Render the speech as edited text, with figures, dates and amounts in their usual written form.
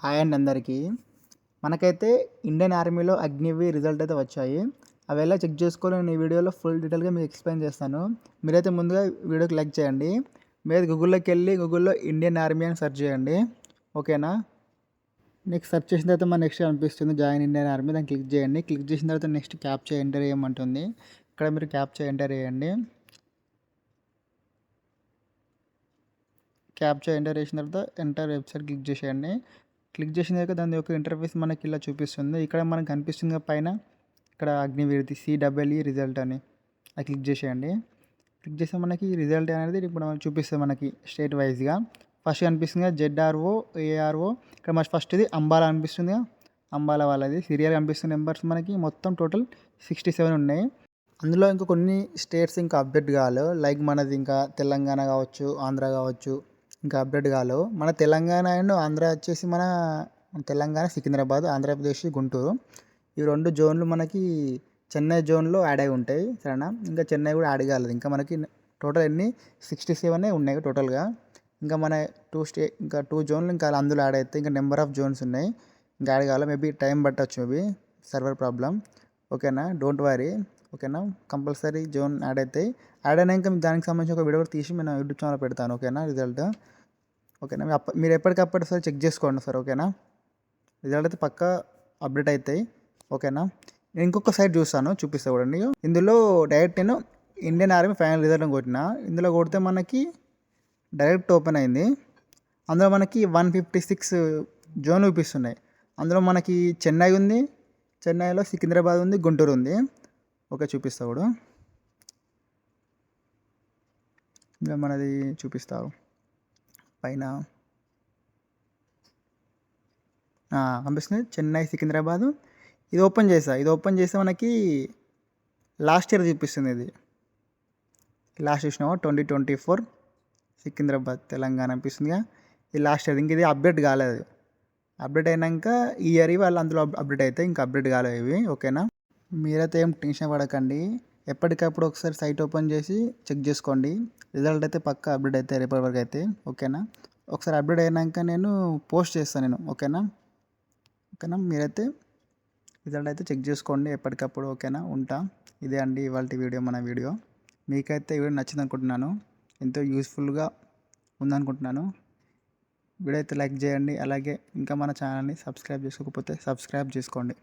Hi అండి అందరికీ. మనకైతే ఇండియన్ ఆర్మీలో అగ్నివీర్ రిజల్ట్ అయితే వచ్చాయి. అవి ఎలా చెక్ చేసుకోవాలో నేను ఈ వీడియోలో ఫుల్ డీటెయిల్గా మీకు ఎక్స్ప్లెయిన్ చేస్తాను. మీరైతే ముందుగా వీడియోకి లైక్ చేయండి. మీరు గూగుల్లోకి వెళ్ళి గూగుల్లో ఇండియన్ ఆర్మీ అని సెర్చ్ చేయండి. ఓకేనా. నెక్స్ట్ సెర్చ్ చేసిన తర్వాత మన నెక్స్ట్ అనిపిస్తుంది జాయిన్ ఇండియన్ ఆర్మీ, దాన్ని క్లిక్ చేయండి. క్లిక్ చేసిన తర్వాత నెక్స్ట్ క్యాప్చా ఎంటర్ చేయమంటుంది. ఇక్కడ మీరు క్యాప్చా ఎంటర్ చేయండి. క్యాప్చా ఎంటర్ చేసిన తర్వాత ఎంటర్ వెబ్సైట్ క్లిక్ చేసేయండి. క్లిక్ చేసిన తర్వాత దాని యొక్క ఇంటర్ఫేస్ మనకి ఇలా చూపిస్తుంది. ఇక్కడ మనకు కనిపిస్తుంది పైన ఇక్కడ అగ్నివీర్ది సిడబ్ల్ఈ రిజల్ట్ అని అది క్లిక్ చేసేయండి. క్లిక్ చేస్తే మనకి రిజల్ట్ అనేది ఇప్పుడు మనకి చూపిస్తుంది మనకి స్టేట్ వైజ్గా. ఫస్ట్ కనిపిస్తుంది జెడ్ఆర్ఓ ఏఆర్ఓ. ఇక్కడ మన ఫస్ట్ది అంబాలా అనిపిస్తుంది. అంబాలా వాళ్ళది సీరియల్ కనిపిస్తున్న నెంబర్స్ మనకి మొత్తం టోటల్ 67 ఉన్నాయి. అందులో ఇంకా కొన్ని స్టేట్స్ ఇంకా అప్డేట్ కావాలి. లైక్ మనది ఇంకా తెలంగాణ కావచ్చు, ఆంధ్ర కావచ్చు, ఇంకా అప్డేట్ కాలేవు. మన తెలంగాణ అండ్ ఆంధ్ర వచ్చేసి మన తెలంగాణ సికింద్రాబాద్, ఆంధ్రప్రదేశ్ గుంటూరు, ఈ 2 జోన్లు మనకి చెన్నై జోన్లో యాడ్ అయి ఉంటాయి. సరేనా. ఇంకా చెన్నై కూడా యాడ్ కాలేదు. ఇంకా మనకి టోటల్ ఎన్ని 67 ఉన్నాయి టోటల్గా. ఇంకా మన ఇంకా 2 జోన్లు ఇంకా అందులో యాడ్ అవుతాయి. ఇంకా నెంబర్ ఆఫ్ జోన్స్ ఉన్నాయి ఇంకా యాడ్ కావాలి. మేబీ టైం పట్టచ్చు, మేబీ సర్వర్ ప్రాబ్లం. ఓకేనా. Don't worry. ఓకేనా. కంపల్సరీ జోన్ యాడ్ అవుతాయి. యాడ్ అయినాక దానికి సంబంధించి ఒక వీడియో కూడా తీసి నేను యూట్యూబ్ ఛానల్ పెడతాను. ఓకేనా. రిజల్ట్ ఓకేనా. మీరు ఎప్పటికప్పుడు సార్ చెక్ చేసుకోండి సార్. ఓకేనా. రిజల్ట్ అయితే పక్కా అప్డేట్ అవుతాయి. ఓకేనా. నేను ఇంకొక సైట్ చూపిస్తా చూడండి. ఇందులో డైరెక్ట్ నేను ఇండియన్ ఆర్మీ ఫైనల్ రిజల్ట్ కొట్టిన. ఇందులో కొడితే మనకి డైరెక్ట్ ఓపెన్ అయింది. అందులో మనకి 156 జోన్లు చూపిస్తున్నాయి. అందులో మనకి చెన్నై ఉంది, చెన్నైలో సికింద్రాబాద్ ఉంది, గుంటూరు ఉంది. ఓకే, చూపిస్తా కూడా. ఇంకా మనది చూపిస్తావు పైన కనిపిస్తుంది చెన్నై, సికింద్రాబాదు. ఇది ఓపెన్ చేస్తే మనకి లాస్ట్ ఇయర్ చూపిస్తుంది. ఇది లాస్ట్ చూసినావా 2024 సికింద్రాబాద్ తెలంగాణ అనిపిస్తుందిగా. ఇది లాస్ట్ ఇయర్. ఇంక ఇది అప్డేట్ కాలేదు. అప్డేట్ అయినాక ఈ ఇయర్ వాళ్ళు అందులో అప్డేట్ అయితే ఇంకా అప్డేట్ కాలేదు ఇవి. ఓకేనా. మీరైతే ఏం టెన్షన్ పడకండి. ఎప్పటికప్పుడు ఒకసారి సైట్ ఓపెన్ చేసి చెక్ చేసుకోండి. రిజల్ట్ అయితే పక్కా అప్డేట్ అయితే రేపటి వరకు అయితే. ఓకేనా. ఒకసారి అప్డేట్ అయినాక నేను పోస్ట్ చేస్తాను నేను. ఓకేనా. మీరైతే రిజల్ట్ అయితే చెక్ చేసుకోండి ఎప్పటికప్పుడు. ఓకేనా. ఉంటా. ఇదే అండి ఇవాళ వీడియో, మన వీడియో. మీకైతే వీడియో నచ్చింది అనుకుంటున్నాను, ఎంతో యూస్ఫుల్గా ఉందనుకుంటున్నాను. వీడియో అయితే లైక్ చేయండి. అలాగే ఇంకా మన ఛానల్ని సబ్స్క్రైబ్ చేసుకోకపోతే సబ్స్క్రైబ్ చేసుకోండి.